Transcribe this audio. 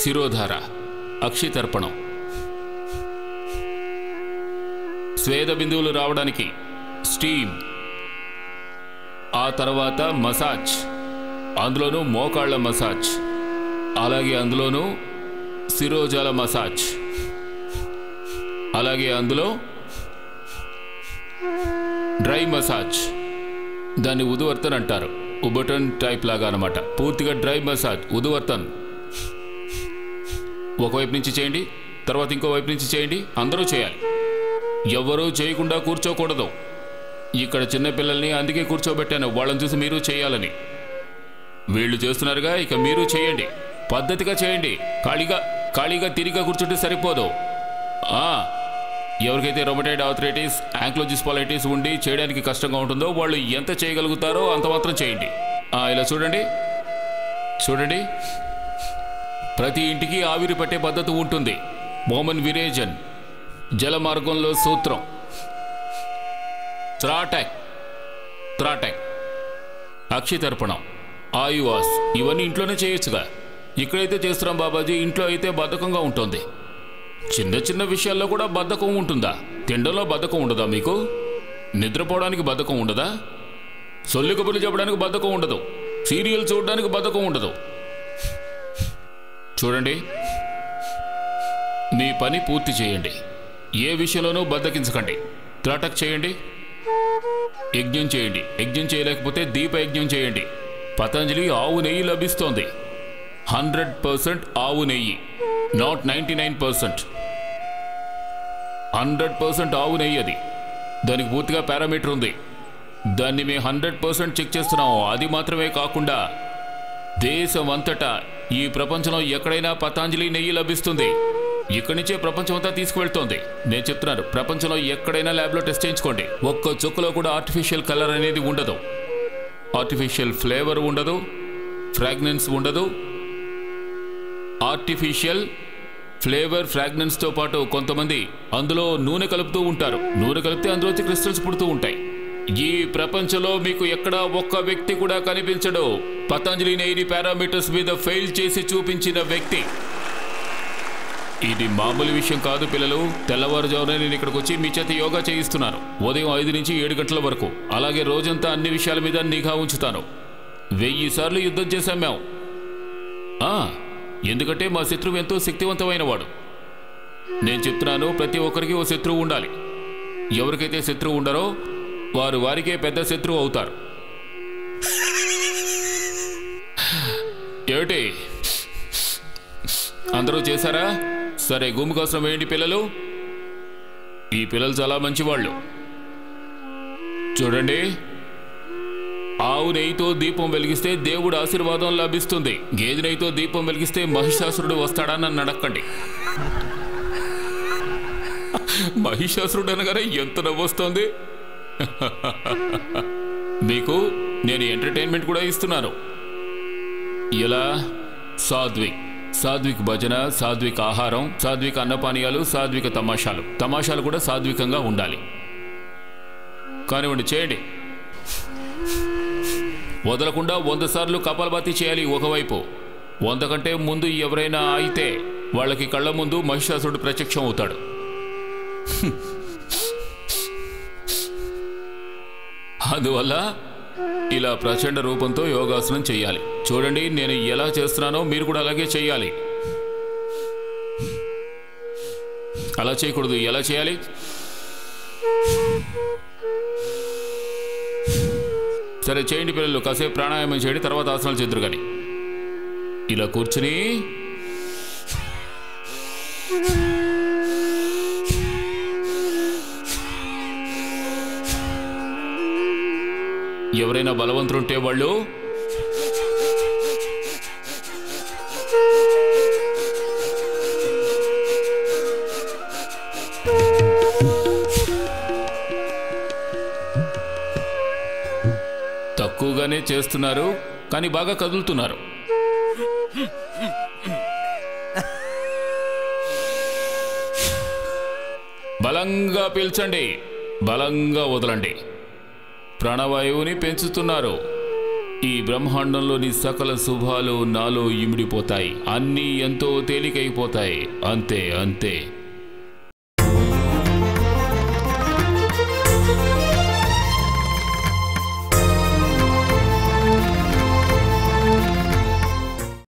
శిరోధార, అక్షితర్పణం, స్వేద బిందువులు రావడానికి స్టీమ్, ఆ తర్వాత మసాజ్, అందులోనూ మోకాళ్ళ మసాజ్, అలాగే అందులోనూ శిరోజాల మసాజ్, అలాగే అందులో డ్రై మసాజ్, దాన్ని ఉదువర్తన్ అంటారు. ఉబటన్ టైప్ లాగా అనమాట. పూర్తిగా డ్రై మసాజ్, ఉదువర్తన్. ఒకవైపు నుంచి చేయండి, తర్వాత ఇంకో వైపు నుంచి చేయండి. అందరూ చేయాలి, ఎవరూ చేయకుండా కూర్చోకూడదు. ఇక్కడ చిన్నపిల్లల్ని అందుకే కూర్చోబెట్టాను, వాళ్ళని చూసి మీరు చేయాలని. వీళ్ళు చేస్తున్నారుగా, ఇక మీరు చేయండి, పద్ధతిగా చేయండి. ఖాళీగా తిరిగా కూర్చుంటే సరిపోదు. ఎవరికైతే రొమటైడ్ ఆర్థరైటిస్, యాంక్లోజిస్ స్పాండిలైటిస్ ఉండి చేయడానికి కష్టంగా ఉంటుందో వాళ్ళు ఎంత చేయగలుగుతారో అంత మాత్రం చేయండి. ఇలా చూడండి, ప్రతి ఇంటికి ఆవిరి పట్టే పద్ధతి ఉంటుంది. మోమన్ విరేజన్, జల మార్గంలో సూత్రం, త్రాటాక్, అక్షితర్పణం, ఆయువాస్, ఇవన్నీ ఇంట్లోనే చేయొచ్చుగా. ఇక్కడైతే చేస్తున్నాం బాబాజీ, ఇంట్లో అయితే బద్ధకంగా ఉంటుంది. చిన్న చిన్న విషయాల్లో కూడా బద్ధకం ఉంటుందా? తిండంలో బద్ధకం ఉండదా మీకు? నిద్రపోవడానికి బద్ధకం ఉండదా? సొల్లు కబుర్లు చెప్పడానికి బద్ధకం ఉండదు, సీరియల్ చూడడానికి బద్ధకం ఉండదు. చూడండి, మీ పని పూర్తి చేయండి, ఏ విషయంలోనూ బద్ధకించకండి. త్రాటక్ చేయండి, యజ్ఞం చేయండి. యజ్ఞం చేయలేకపోతే దీప యజ్ఞం చేయండి. పతంజలి ఆవు నెయ్యి లభిస్తోంది. 100% ఆవు నెయ్యి, నాట్ 99%. 100% ఆవు నెయ్యి అది. దానికి పూర్తిగా పారామీటర్ ఉంది. దాన్ని మేము 100% చెక్ చేస్తున్నాము. అది మాత్రమే కాకుండా దేశం అంతటా, ఈ ప్రపంచంలో ఎక్కడైనా పతంజలి నెయ్యి లభిస్తుంది. ఇక్కడి నుంచే ప్రపంచం అంతా తీసుకువెళ్తోంది. నేను చెప్తున్నాను, ప్రపంచంలో ఎక్కడైనా ల్యాబ్లో టెస్ట్ చేయించుకోండి. ఒక్క చుక్కలో కూడా ఆర్టిఫిషియల్ కలర్ అనేది ఉండదు, ఆర్టిఫిషియల్ ఫ్లేవర్ ఉండదు, ఫ్రాగ్రెన్స్ ఉండదు. ఆర్టిఫిషియల్ ఫ్లేవర్, ఫ్రాగ్రెన్స్తో పాటు కొంతమంది అందులో నూనె కలుపుతూ ఉంటారు. నూనె కలిపితే అందులోంచి క్రిస్టల్స్ పుడుతూ ఉంటాయి. ఈ ప్రపంచంలో మీకు ఎక్కడా ఒక్క వ్యక్తి కూడా కనిపించడు పతంజలి నెయ్యిని పారామీటర్స్ మీద ఫెయిల్ చేసి చూపించిన వ్యక్తి. ఇది మామూలు విషయం కాదు పిల్లలు. తెల్లవారుజామునే నేను ఇక్కడికి వచ్చి మీ చేత యోగా చేయిస్తున్నాను, ఉదయం 5 నుంచి 7 గంటల వరకు. అలాగే రోజంతా అన్ని విషయాల మీద నిఘా ఉంచుతాను. 1000 సార్లు యుద్ధం చేశాం మేము. ఎందుకంటే మా శత్రువు ఎంతో శక్తివంతమైన వాడు. నేను చెప్తున్నాను, ప్రతి ఒక్కరికి ఓ శత్రువు ఉండాలి. ఎవరికైతే శత్రువు ఉండరో వారికే పెద్ద శత్రువు అవుతారు. ఏమిటి, అందరూ చేశారా? సరే, గుమ్ము కోసం వేయండి పిల్లలు. ఈ పిల్లలు చాలా మంచివాళ్ళు. చూడండి, ఆవు నెయ్యితో దీపం వెలిగిస్తే దేవుడు ఆశీర్వాదం లభిస్తుంది. గేదె నెయ్యితో దీపం వెలిగిస్తే మహిషాసురుడు వస్తాడా? నన్ను అడక్కండి. మహిషాసురుడు అనగానే ఎంత నవ్వొస్తోంది. మీకు నేను ఎంటర్టైన్మెంట్ కూడా ఇస్తున్నాను. ఇలా సాత్విక్ భజన, సాత్విక ఆహారం, సాత్విక అన్నపానీయాలు, సాత్విక తమాషాలు కూడా సాత్వికంగా ఉండాలి. కానివ్వండి, చేయండి. వదలకుండా 100 సార్లు కపాలభాతి చేయాలి ఒకవైపు. 100 కంటే ముందు ఎవరైనా అయితే వాళ్ళకి కళ్ళ ముందు మహిషాసురుడు ప్రత్యక్షం అవుతాడు. అందువల్ల ఇలా ప్రచండ రూపంతో యోగాసనం చేయాలి. చూడండి, నేను ఎలా చేస్తున్నానో మీరు కూడా అలాగే చేయాలి. అలా చేయకూడదు. ఎలా చేయాలి? సరే చేయండి పిల్లలు, కాసేపు ప్రాణాయామం చేయండి, తర్వాత ఆసనాలు చేద్దరు. కానీ ఇలా కూర్చుని ఎవరైనా బలవంతులుంటే వాళ్ళు తక్కువగానే చేస్తున్నారు, కానీ బాగా కదులుతున్నారు. బలంగా పీల్చండి, బలంగా వదలండి. ప్రాణవాయువుని పెంచుతున్నారు. ఈ బ్రహ్మాండంలోని సకల శుభాలు నాలో ఇమిడిపోతాయి. అన్నీ ఎంతో తేలికైపోతాయి. అంతే అంతే.